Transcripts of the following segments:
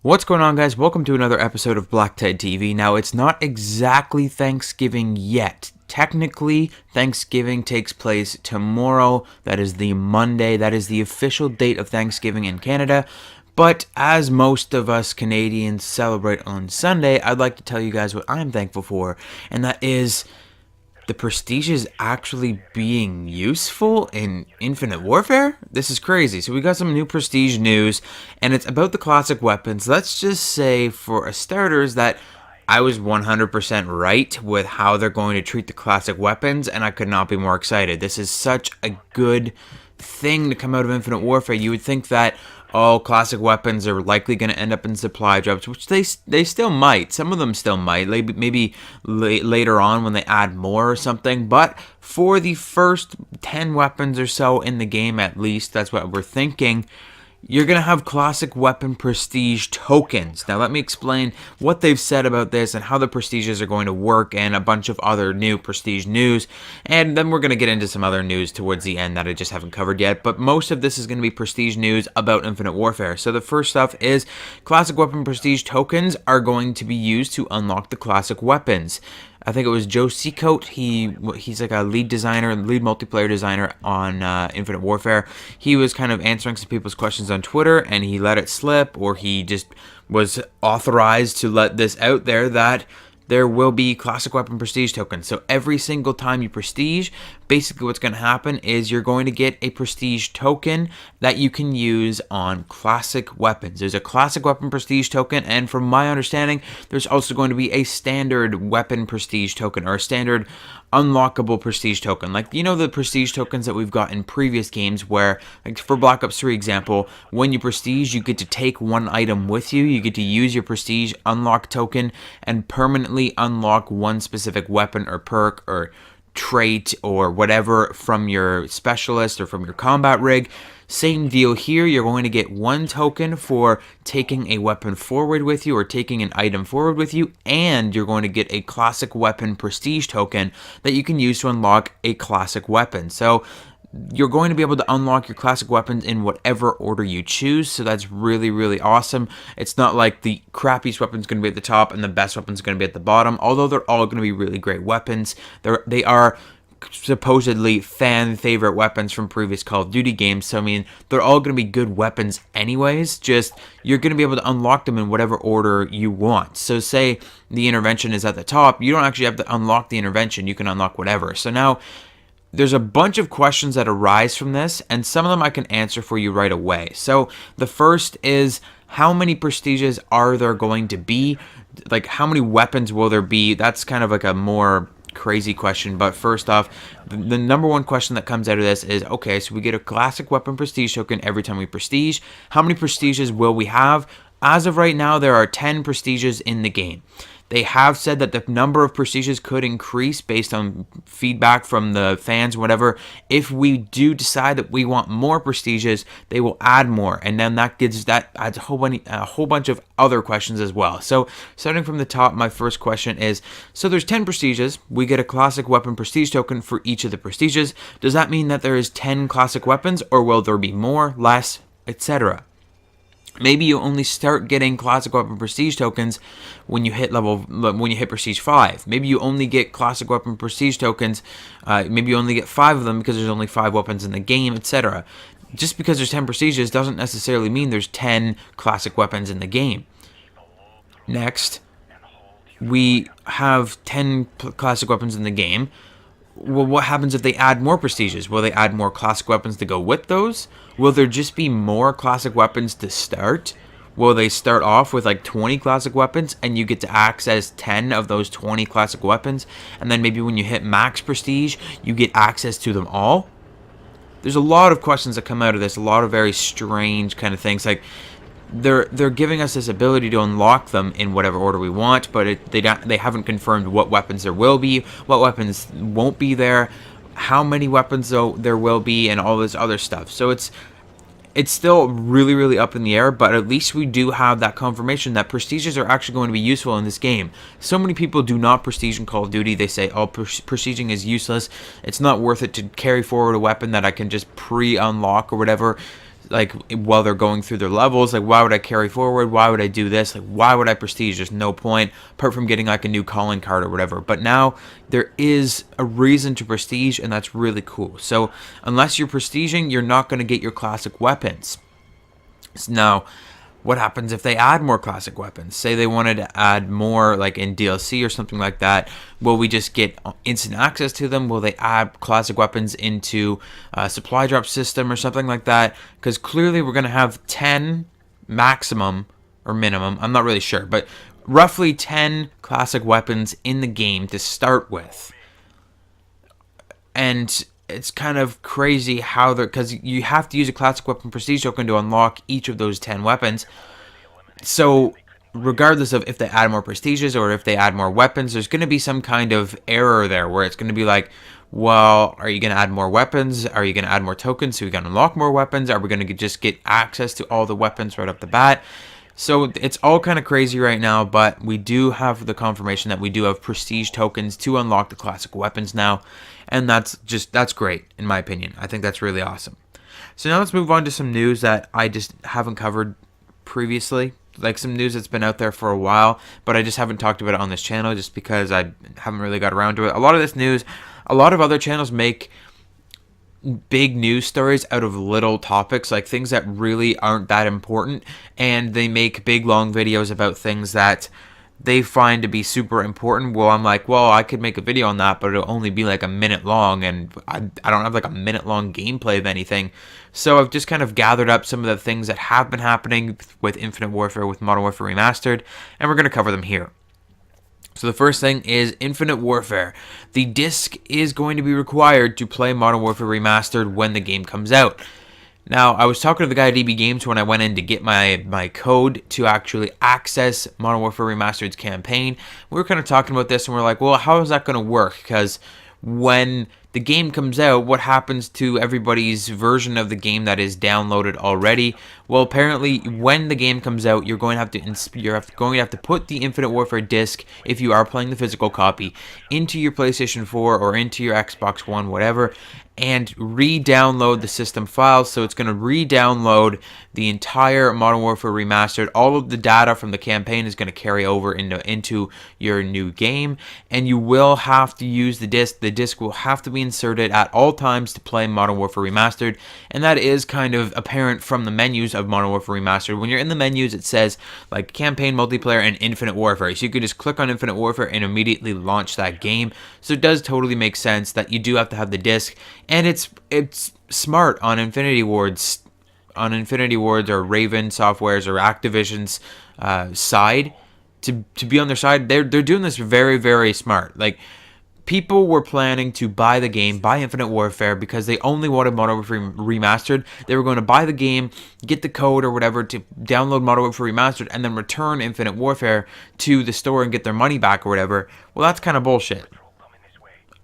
What's going on, guys? Welcome to another episode of BlackTideTV. Now, it's not exactly Thanksgiving yet. Technically, Thanksgiving takes place tomorrow. That is the Monday. That is the official date of Thanksgiving in Canada. But as most of us Canadians celebrate on Sunday, I'd like to tell you guys what I'm thankful for, and that is the prestige is actually being useful in Infinite Warfare? This is crazy. So we got some new prestige news, and it's about the classic weapons. Let's just say, for starters, that I was 100% right with how they're going to treat the classic weapons, and I could not be more excited. This is such a good thing to come out of Infinite Warfare. You would think that all classic weapons are likely going to end up in supply drops, which they still might. Some of them still might, maybe later on when they add more or something. But for the first 10 weapons or so in the game, at least, that's what we're thinking, you're going to have classic weapon prestige tokens. Now, let me explain what they've said about this and how the prestiges are going to work and a bunch of other new prestige news. And then we're going to get into some other news towards the end that I just haven't covered yet. But most of this is going to be prestige news about Infinite Warfare. So the first stuff is classic weapon prestige tokens are going to be used to unlock the classic weapons. I think it was Joe Seacoat. He's like a lead multiplayer designer on Infinite Warfare. He was kind of answering some people's questions on Twitter, and he let it slip, or he just was authorized to let this out there that there will be classic weapon prestige tokens. So every single time you prestige, basically what's going to happen is you're going to get a prestige token that you can use on classic weapons. There's a classic weapon prestige token, and from my understanding, there's also going to be a standard weapon prestige token, or a standard unlockable prestige token. Like, you know, the prestige tokens that we've got in previous games where, like for Black Ops 3 example, when you prestige, you get to take one item with you. You get to use your prestige unlock token and permanently unlock one specific weapon or perk or trait or whatever from your specialist or from your combat rig. Same deal here. You're going to get one token for taking a weapon forward with you or taking an item forward with you, and you're going to get a classic weapon prestige token that you can use to unlock a classic weapon. So you're going to be able to unlock your classic weapons in whatever order you choose, so that's really, really awesome. It's not like the crappiest weapon's going to be at the top and the best weapon's going to be at the bottom, although they're all going to be really great weapons. They are supposedly fan favorite weapons from previous Call of Duty games, so I mean, they're all going to be good weapons anyways, just you're going to be able to unlock them in whatever order you want. So say the intervention is at the top, you don't actually have to unlock the intervention, you can unlock whatever. So now there's a bunch of questions that arise from this, and some of them I can answer for you right away. So the first is, how many prestiges are there going to be? Like, how many weapons will there be? That's kind of like a more crazy question, but first off, the number one question that comes out of this is, okay, so we get a classic weapon prestige token every time we prestige. How many prestiges will we have? As of right now, there are 10 prestiges in the game. They have said that the number of prestiges could increase based on feedback from the fans, whatever. If we do decide that we want more prestiges, they will add more, and then that adds a whole bunch of other questions as well. So starting from the top, my first question is, so there's 10 prestiges. We get a classic weapon prestige token for each of the prestiges. Does that mean that there is 10 classic weapons, or will there be more, less, etc.? Maybe you only start getting classic weapon prestige tokens when you hit prestige 5. Maybe you only get classic weapon prestige tokens. Maybe you only get 5 of them because there's only 5 weapons in the game, etc. Just because there's 10 prestiges doesn't necessarily mean there's 10 classic weapons in the game. Next, we have 10 classic weapons in the game. Well, what happens if they add more prestiges? Will they add more classic weapons to go with those? Will there just be more classic weapons to start? Will they start off with like 20 classic weapons and you get to access 10 of those 20 classic weapons? And then maybe when you hit max prestige, you get access to them all? There's a lot of questions that come out of this, a lot of very strange kind of things. Like, they're giving us this ability to unlock them in whatever order we want, but they haven't confirmed what weapons there will be, what weapons won't be there, how many weapons there will be, and all this other stuff. So it's still really, really up in the air, but at least we do have that confirmation that prestiges are actually going to be useful in this game. So many people do not prestige in Call of Duty. They say, oh, prestiging is useless. It's not worth it to carry forward a weapon that I can just pre-unlock or whatever. like while they're going through their levels. Like, why would I carry forward? Why would I do this? Like, why would I prestige? There's no point apart from getting like a new calling card or whatever. But now there is a reason to prestige, and that's really cool. So unless you're prestiging, you're not going to get your classic weapons. Now, what happens if they add more classic weapons? Say they wanted to add more like in DLC or something like that. Will we just get instant access to them? Will they add classic weapons into a supply drop system or something like that? Because clearly we're going to have 10 maximum or minimum. I'm not really sure, but roughly 10 classic weapons in the game to start with. And it's kind of crazy how they're, because you have to use a classic weapon prestige token to unlock each of those 10 weapons. So regardless of if they add more prestiges or if they add more weapons, there's going to be some kind of error there where it's going to be like, well, are you going to add more weapons? Are you going to add more tokens so we can unlock more weapons? Are we going to just get access to all the weapons right off the bat? So it's all kind of crazy right now, but we do have the confirmation that we do have prestige tokens to unlock the classic weapons now. And that's great, in my opinion. I think that's really awesome. So now let's move on to some news that I just haven't covered previously. Like some news that's been out there for a while, but I just haven't talked about it on this channel just because I haven't really got around to it. A lot of this news, a lot of other channels make big news stories out of little topics, like things that really aren't that important, and they make big long videos about things that they find to be super important. Well, I'm like, well, I could make a video on that, but it'll only be like a minute long, and I don't have like a minute long gameplay of anything. So I've just kind of gathered up some of the things that have been happening with Infinite Warfare, with Modern Warfare Remastered, and we're going to cover them here. So the first thing is Infinite Warfare. The disc is going to be required to play Modern Warfare Remastered when the game comes out. Now, I was talking to the guy at EB Games when I went in to get my code to actually access Modern Warfare Remastered's campaign. We were kind of talking about this, and we're like, well, how is that going to work? Because when the game comes out, what happens to everybody's version of the game that is downloaded already? Well, apparently, when the game comes out, you're going to have to put the Infinite Warfare disc, if you are playing the physical copy, into your PlayStation 4 or into your Xbox One, whatever, and re-download the system files. So it's going to re-download the entire Modern Warfare Remastered. All of the data from the campaign is going to carry over into your new game, and you will have to use the disc. The disc will have to be inserted at all times to play Modern Warfare Remastered, and that is kind of apparent from the menus of Modern Warfare Remastered. When you're in the menus, it says like campaign, multiplayer, and Infinite Warfare, so you can just click on Infinite Warfare and immediately launch that game. So it does totally make sense that you do have to have the disc, and it's smart on Infinity Ward's or Raven Software's or Activision's side to be on their side. They're doing this very, very smart. Like, people were planning to buy the game, buy Infinite Warfare, because they only wanted Modern Warfare Remastered. They were going to buy the game, get the code or whatever to download Modern Warfare Remastered, and then return Infinite Warfare to the store and get their money back or whatever. Well, that's kind of bullshit.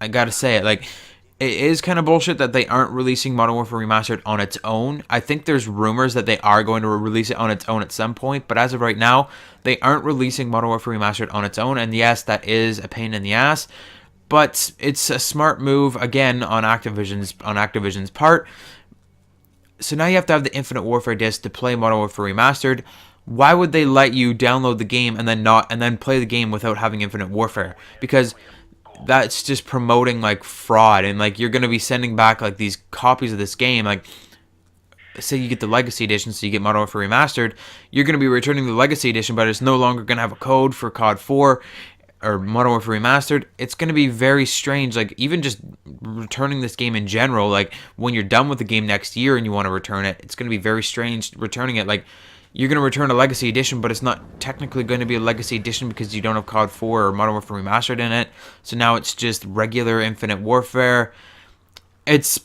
I gotta say it. Like, it is kind of bullshit that they aren't releasing Modern Warfare Remastered on its own. I think there's rumors that they are going to release it on its own at some point, but as of right now, they aren't releasing Modern Warfare Remastered on its own, and yes, that is a pain in the ass, but it's a smart move, again, on Activision's part. So now you have to have the Infinite Warfare disc to play Modern Warfare Remastered. Why would they let you download the game and then play the game without having Infinite Warfare? Because that's just promoting like fraud, and like you're going to be sending back like these copies of this game. Like, say you get the Legacy Edition, so you get Modern Warfare Remastered, you're going to be returning the Legacy Edition, but it's no longer going to have a code for CoD 4 or Modern Warfare Remastered. It's going to be very strange. Like, even just returning this game in general, like when you're done with the game next year and you want to return it, it's going to be very strange returning it. Like, you're going to return a Legacy Edition, but it's not technically going to be a Legacy Edition because you don't have CoD 4 or Modern Warfare Remastered in it. So now it's just regular Infinite Warfare. It's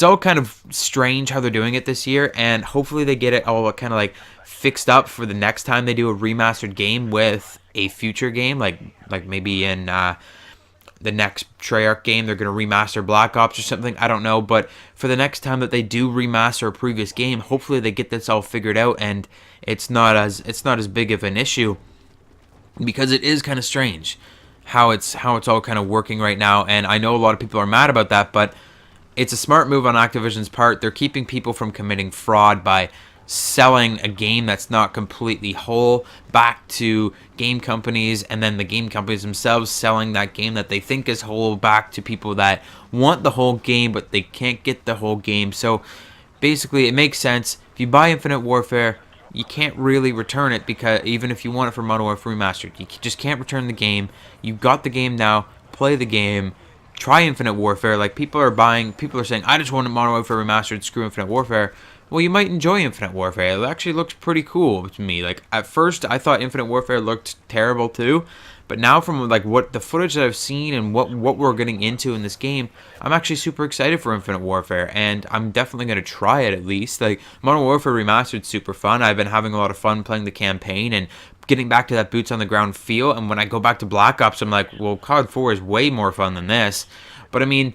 all kind of strange how they're doing it this year, and hopefully they get it all kind of like fixed up for the next time they do a remastered game with a future game, like maybe in the next Treyarch game they're going to remaster Black Ops or something. I don't know, but for the next time that they do remaster a previous game, hopefully they get this all figured out and it's not as big of an issue, because it is kind of strange how it's all kind of working right now. And I know a lot of people are mad about that, but it's a smart move on Activision's part. They're keeping people from committing fraud by selling a game that's not completely whole back to game companies, and then the game companies themselves selling that game that they think is whole back to people that want the whole game but they can't get the whole game. So basically it makes sense. If you buy Infinite Warfare, you can't really return it, because even if you want it for Modern Warfare Remastered, you just can't return the game. You've got the game now, play the game. Try Infinite Warfare. Like, people are saying, I just want Modern Warfare Remastered, screw Infinite Warfare. Well, you might enjoy Infinite Warfare. It actually looks pretty cool to me. Like, at first, I thought Infinite Warfare looked terrible too, but now from like what the footage that I've seen and what we're getting into in this game, I'm actually super excited for Infinite Warfare, and I'm definitely going to try it at least. Like, Modern Warfare Remastered's super fun. I've been having a lot of fun playing the campaign and getting back to that boots on the ground feel, and when I go back to Black Ops, I'm like, well, COD 4 is way more fun than this. But I mean,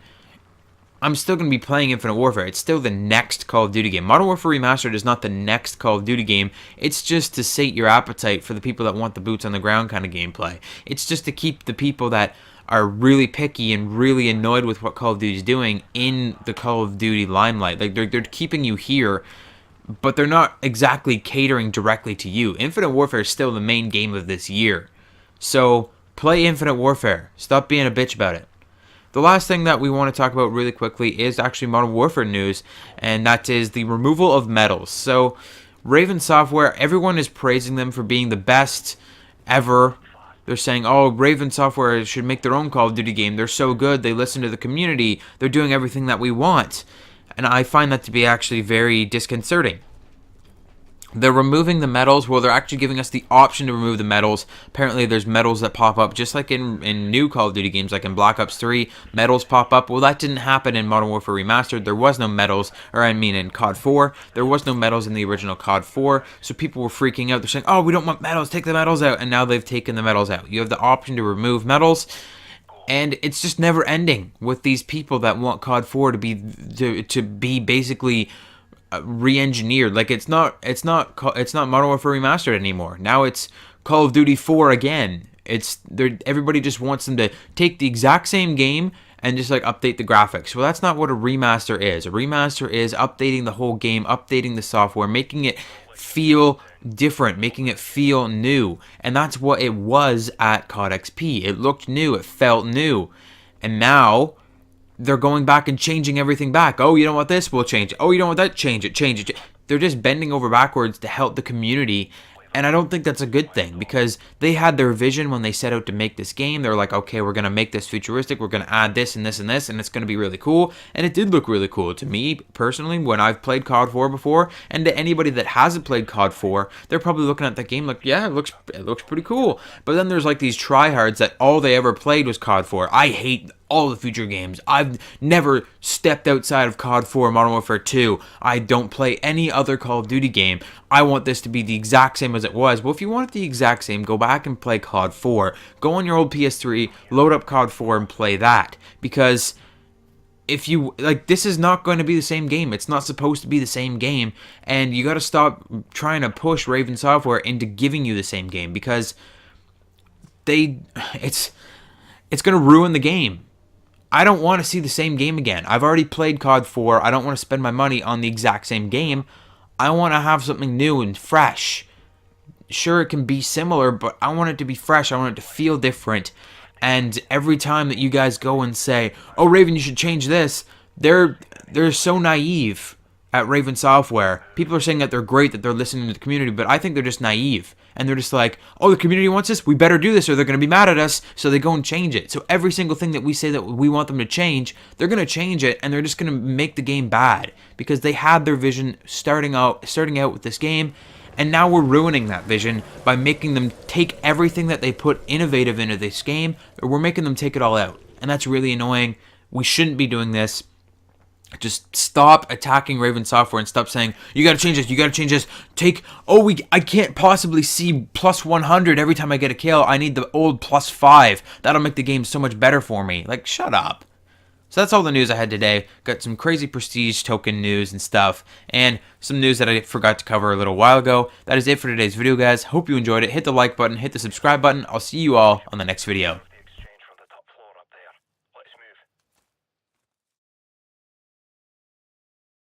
I'm still going to be playing Infinite Warfare. It's still the next Call of Duty game. Modern Warfare Remastered is not the next Call of Duty game. It's just to sate your appetite for the people that want the boots on the ground kind of gameplay. It's just to keep the people that are really picky and really annoyed with what Call of Duty is doing in the Call of Duty limelight. Like, they're keeping you here, but they're not exactly catering directly to you. Infinite Warfare is still the main game of this year. So, play Infinite Warfare. Stop being a bitch about it. The last thing that we want to talk about really quickly is actually Modern Warfare news, and that is the removal of medals. So, Raven Software, everyone is praising them for being the best ever. They're saying, oh, Raven Software should make their own Call of Duty game. They're so good. They listen to the community. They're doing everything that we want. And I find that to be actually very disconcerting. They're removing the medals. Well, they're actually giving us the option to remove the medals. Apparently, there's medals that pop up, just like in new Call of Duty games, like in Black Ops 3, medals pop up. Well, that didn't happen in Modern Warfare Remastered. There was no medals, or I mean in COD 4, there was no medals in the original COD 4, so people were freaking out. They're saying, oh, we don't want medals, take the medals out, and now they've taken the medals out. You have the option to remove medals, and it's just never ending with these people that want COD 4 to be basically re-engineered. Like, it's not Modern Warfare Remastered anymore. Now it's Call of Duty 4 again. Everybody just wants them to take the exact same game and just like update the graphics. Well, that's not what a remaster is. A remaster is updating the whole game, updating the software, making it feel different, making it feel new. And that's what it was at COD XP. It looked new, it felt new. And now they're going back and changing everything back. Oh, you don't want this? We'll change it. Oh, you don't want that? Change it. They're just bending over backwards to help the community. And I don't think that's a good thing, because they had their vision when they set out to make this game. They're like, okay, we're going to make this futuristic. We're going to add this and this and this, and it's going to be really cool. And it did look really cool to me, personally, when I've played COD 4 before. And to anybody that hasn't played COD 4, they're probably looking at that game like, yeah, it looks pretty cool. But then there's like these tryhards that all they ever played was COD 4. I hate all the future games. I've never stepped outside of COD 4, Modern Warfare 2. I don't play any other Call of Duty game. I want this to be the exact same as it was. Well, if you want it the exact same, go back and play COD 4. Go on your old PS3, load up COD 4 and play that. Because if you, like, this is not going to be the same game. It's not supposed to be the same game. And you got to stop trying to push Raven Software into giving you the same game, because it's going to ruin the game. I don't want to see the same game again. I've already played COD 4. I don't want to spend my money on the exact same game. I want to have something new and fresh. Sure, it can be similar, but I want it to be fresh. I want it to feel different. And every time that you guys go and say, oh, Raven, you should change this, they're so naive at Raven Software. People are saying that they're great, that they're listening to the community, but I think they're just naive. And they're just like, oh, the community wants this, we better do this or they're going to be mad at us, so they go and change it. So every single thing that we say that we want them to change, they're going to change it, and they're just going to make the game bad, because they had their vision starting out with this game, and now we're ruining that vision by making them take everything that they put innovative into this game, or we're making them take it all out. And that's really annoying. We shouldn't be doing this. Just stop attacking Raven Software and stop saying, you gotta change this, you gotta change this. I can't possibly see plus 100 every time I get a kill. I need the old plus 5. That'll make the game so much better for me. Like, shut up. So that's all the news I had today. Got some crazy prestige token news and stuff, and some news that I forgot to cover a little while ago. That is it for today's video, guys. Hope you enjoyed it. Hit the like button, hit the subscribe button. I'll see you all on the next video.